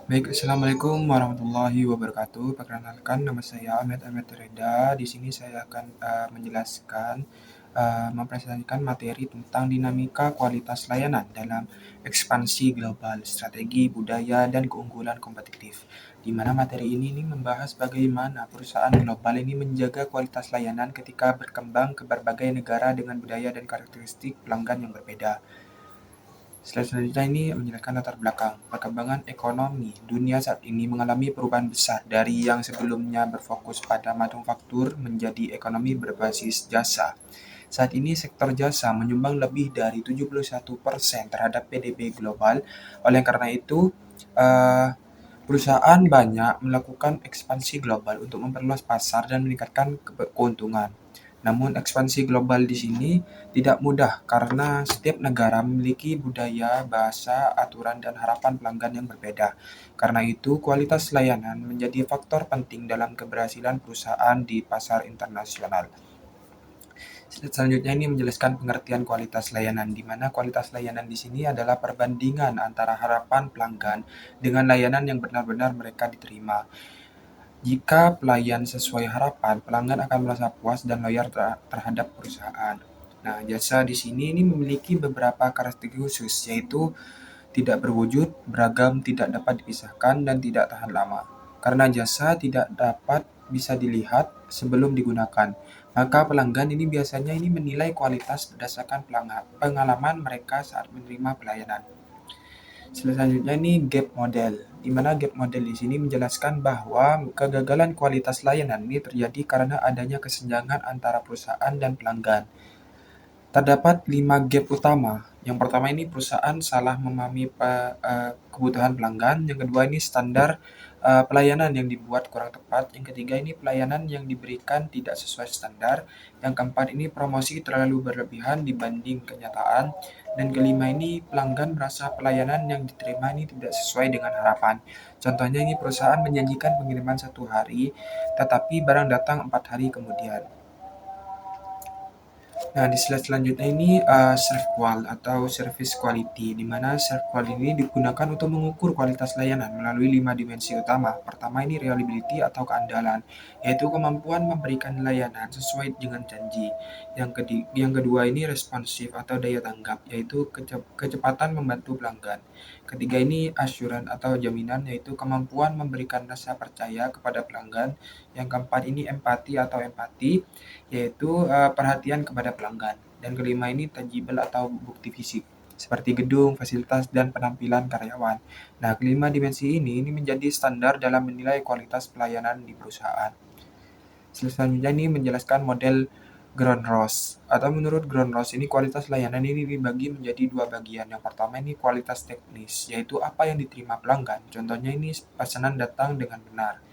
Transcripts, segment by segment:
Baik, Assalamualaikum warahmatullahi wabarakatuh. Perkenalkan, nama saya Ahmed Reda. Di sini saya akan mempresentasikan materi tentang dinamika kualitas layanan dalam ekspansi global, strategi budaya, dan keunggulan kompetitif. Di mana materi ini membahas bagaimana perusahaan global ini menjaga kualitas layanan ketika berkembang ke berbagai negara dengan budaya dan karakteristik pelanggan yang berbeda. Slide selanjutnya ini menjelaskan latar belakang. Perkembangan ekonomi dunia saat ini mengalami perubahan besar dari yang sebelumnya berfokus pada manufaktur menjadi ekonomi berbasis jasa. Saat ini sektor jasa menyumbang lebih dari 71% terhadap PDB global. Oleh karena itu, eh, perusahaan banyak melakukan ekspansi global untuk memperluas pasar dan meningkatkan keuntungan. Namun ekspansi global di sini tidak mudah karena setiap negara memiliki budaya, bahasa, aturan, dan harapan pelanggan yang berbeda. Karena itu, kualitas layanan menjadi faktor penting dalam keberhasilan perusahaan di pasar internasional. Selanjutnya ini menjelaskan pengertian kualitas layanan, di mana kualitas layanan di sini adalah perbandingan antara harapan pelanggan dengan layanan yang benar-benar mereka diterima. Jika pelayan sesuai harapan, pelanggan akan merasa puas dan loyal terhadap perusahaan. Nah, jasa di sini ini memiliki beberapa karakteristik khusus, yaitu tidak berwujud, beragam, tidak dapat dipisahkan, dan tidak tahan lama. Karena jasa tidak dapat bisa dilihat sebelum digunakan, maka pelanggan ini biasanya menilai kualitas berdasarkan pengalaman mereka saat menerima pelayanan. Selanjutnya ini gap model, di mana gap model di sini menjelaskan bahwa kegagalan kualitas layanan ini terjadi karena adanya kesenjangan antara perusahaan dan pelanggan. Terdapat 5 gap utama. Yang pertama ini perusahaan salah memahami kebutuhan pelanggan. Yang kedua ini standar pelayanan yang dibuat kurang tepat. Yang ketiga ini pelayanan yang diberikan tidak sesuai standar. Yang keempat ini promosi terlalu berlebihan dibanding kenyataan. Dan kelima ini pelanggan merasa pelayanan yang diterima ini tidak sesuai dengan harapan. Contohnya ini perusahaan menjanjikan pengiriman 1 hari, tetapi barang datang 4 hari kemudian. Nah, di slide selanjutnya ini serve qual atau service quality, di mana serve qual ini digunakan untuk mengukur kualitas layanan melalui 5 dimensi utama. Pertama ini reliability atau keandalan, yaitu kemampuan memberikan layanan sesuai dengan janji. Yang kedua ini responsif atau daya tanggap, yaitu kecepatan membantu pelanggan. Ketiga ini assurance atau jaminan, yaitu kemampuan memberikan rasa percaya kepada pelanggan. Yang keempat ini empati, yaitu perhatian kepada pelanggan. Dan kelima ini tangible atau bukti fisik, seperti gedung, fasilitas, dan penampilan karyawan. Nah, kelima dimensi ini menjadi standar dalam menilai kualitas pelayanan di perusahaan. Selanjutnya ini menjelaskan model Ground Rose. Atau menurut Ground Rose ini kualitas layanan ini dibagi menjadi 2 bagian. Yang pertama ini kualitas teknis, yaitu apa yang diterima pelanggan. Contohnya ini pesanan datang dengan benar.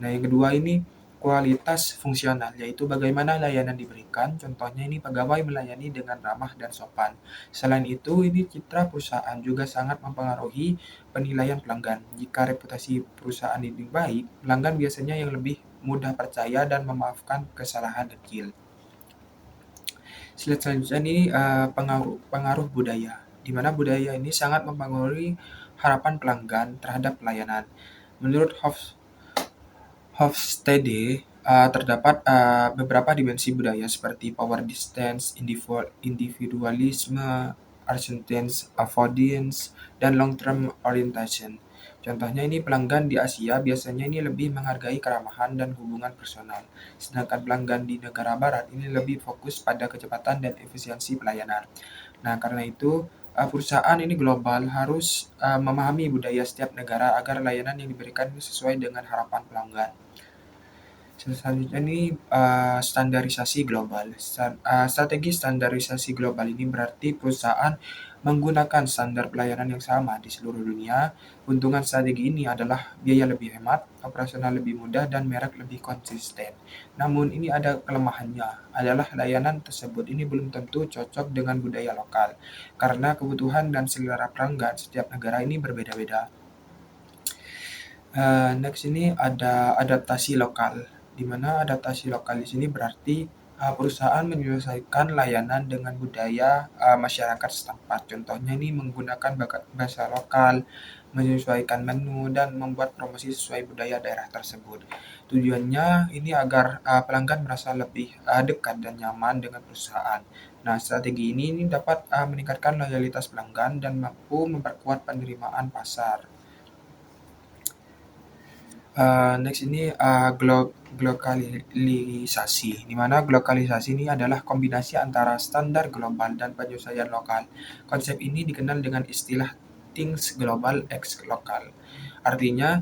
Nah, yang kedua ini kualitas fungsional, yaitu bagaimana layanan diberikan. Contohnya ini pegawai melayani dengan ramah dan sopan. Selain itu, ini citra perusahaan juga sangat mempengaruhi penilaian pelanggan. Jika reputasi perusahaan ini baik, pelanggan biasanya yang lebih mudah percaya dan memaafkan kesalahan kecil. Slide selanjutnya ini pengaruh budaya, di mana budaya ini sangat mempengaruhi harapan pelanggan terhadap pelayanan. Menurut Hofstede, terdapat beberapa dimensi budaya seperti power distance, individualisme, acceptance, avoidance, dan long-term orientation. Contohnya ini pelanggan di Asia biasanya ini lebih menghargai keramahan dan hubungan personal, sedangkan pelanggan di negara barat ini lebih fokus pada kecepatan dan efisiensi pelayanan. Nah, karena itu perusahaan ini global harus memahami budaya setiap negara agar layanan yang diberikan sesuai dengan harapan pelanggan. Selanjutnya ini standarisasi global. Strategi standarisasi global ini berarti perusahaan menggunakan standar pelayanan yang sama di seluruh dunia. Keuntungan strategi ini adalah biaya lebih hemat, operasional lebih mudah, dan merek lebih konsisten. Namun ini ada kelemahannya, adalah layanan tersebut ini belum tentu cocok dengan budaya lokal, karena kebutuhan dan selera pelanggan setiap negara ini berbeda-beda. Next ini ada adaptasi lokal, di mana adaptasi lokal di sini berarti Perusahaan menyelesaikan layanan dengan budaya masyarakat setempat. Contohnya ini menggunakan bahasa lokal, menyesuaikan menu, dan membuat promosi sesuai budaya daerah tersebut. Tujuannya ini agar pelanggan merasa lebih dekat dan nyaman dengan perusahaan. Nah, strategi ini dapat meningkatkan loyalitas pelanggan dan mampu memperkuat penerimaan pasar. Next ini glokalisasi, di mana glokalisasi ini adalah kombinasi antara standar global dan penyesuaian lokal. Konsep ini dikenal dengan istilah Things Global X Lokal. Artinya,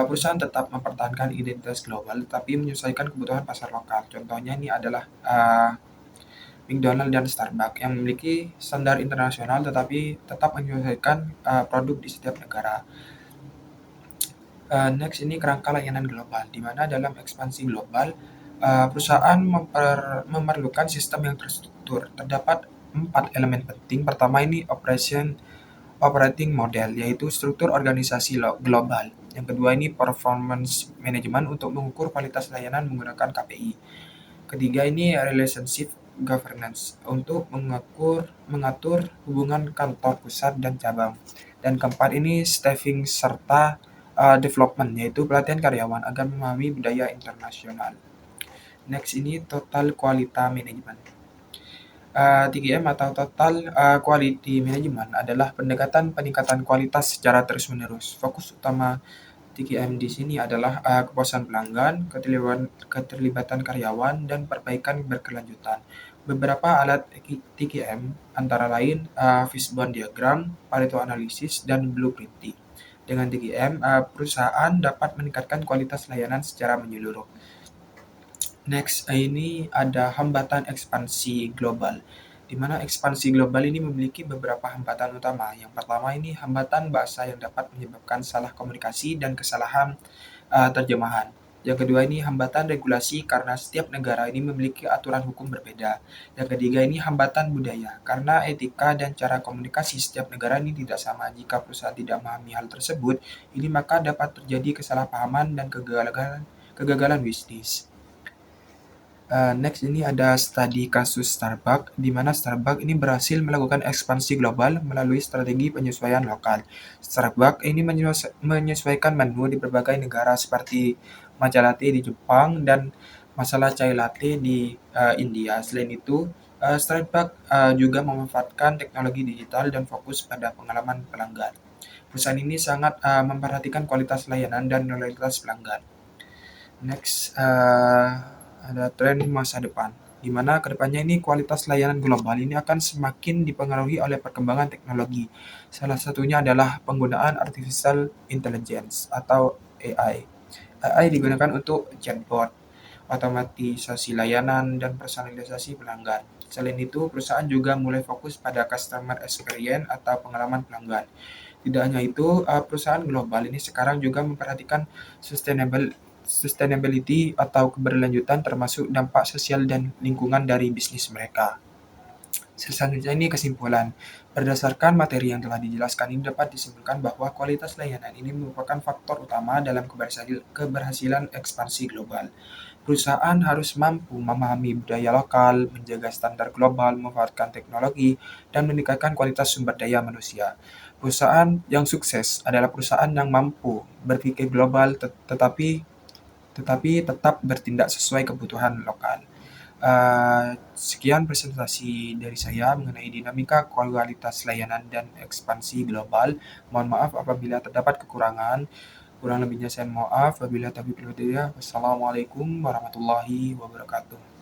perusahaan tetap mempertahankan identitas global tapi menyesuaikan kebutuhan pasar lokal. Contohnya ini adalah McDonald dan Starbucks yang memiliki standar internasional tetapi tetap menyesuaikan produk di setiap negara. Next ini kerangka layanan global, di mana dalam ekspansi global, perusahaan memerlukan sistem yang terstruktur. Terdapat 4 elemen penting. Pertama ini operating model, yaitu struktur organisasi global. Yang kedua ini performance management untuk mengukur kualitas layanan menggunakan KPI. Ketiga ini relationship governance untuk mengatur hubungan kantor pusat dan cabang. Dan keempat ini staffing serta development, yaitu pelatihan karyawan agar memahami budaya internasional. Next ini total quality management. 3M atau Total Quality Management adalah pendekatan peningkatan kualitas secara terus-menerus. Fokus utama 3M di sini adalah kepuasan pelanggan, keterlibatan karyawan, dan perbaikan berkelanjutan. Beberapa alat 3M antara lain Fishbone Diagram, Pareto Analysis, dan Blueprinting. Dengan 3M, perusahaan dapat meningkatkan kualitas layanan secara menyeluruh. Next, ini ada hambatan ekspansi global, di mana ekspansi global ini memiliki beberapa hambatan utama. Yang pertama ini hambatan bahasa yang dapat menyebabkan salah komunikasi dan kesalahan terjemahan. Yang kedua ini hambatan regulasi karena setiap negara ini memiliki aturan hukum berbeda. Yang ketiga ini hambatan budaya karena etika dan cara komunikasi setiap negara ini tidak sama. Jika perusahaan tidak memahami hal tersebut, ini maka dapat terjadi kesalahpahaman dan kegagalan bisnis. Next ini ada studi kasus Starbucks, di mana Starbucks ini berhasil melakukan ekspansi global melalui strategi penyesuaian lokal. Starbucks ini menyesuaikan menu di berbagai negara seperti matcha latte di Jepang dan masala chai latte di India. Selain itu, Starbucks juga memanfaatkan teknologi digital dan fokus pada pengalaman pelanggan. Perusahaan ini sangat memperhatikan kualitas layanan dan loyalitas pelanggan. Next, ada tren masa depan, di mana kedepannya ini kualitas layanan global ini akan semakin dipengaruhi oleh perkembangan teknologi. Salah satunya adalah penggunaan artificial intelligence atau AI. AI digunakan untuk chatbot, otomatisasi layanan, dan personalisasi pelanggan. Selain itu, perusahaan juga mulai fokus pada customer experience atau pengalaman pelanggan. Tidak hanya itu, perusahaan global ini sekarang juga memperhatikan sustainability atau keberlanjutan termasuk dampak sosial dan lingkungan dari bisnis mereka. Selanjutnya ini kesimpulan. Berdasarkan materi yang telah dijelaskan ini dapat disimpulkan bahwa kualitas layanan ini merupakan faktor utama dalam keberhasilan ekspansi global. Perusahaan harus mampu memahami budaya lokal, menjaga standar global, memanfaatkan teknologi, dan meningkatkan kualitas sumber daya manusia. Perusahaan yang sukses adalah perusahaan yang mampu berpikir global tetapi tetap bertindak sesuai kebutuhan lokal. Sekian presentasi dari saya mengenai dinamika kualitas layanan dan ekspansi global. Mohon maaf apabila terdapat kekurangan. Kurang lebihnya saya mohon maaf. Wabillahi taufiq wal hidayah. Wassalamualaikum warahmatullahi wabarakatuh.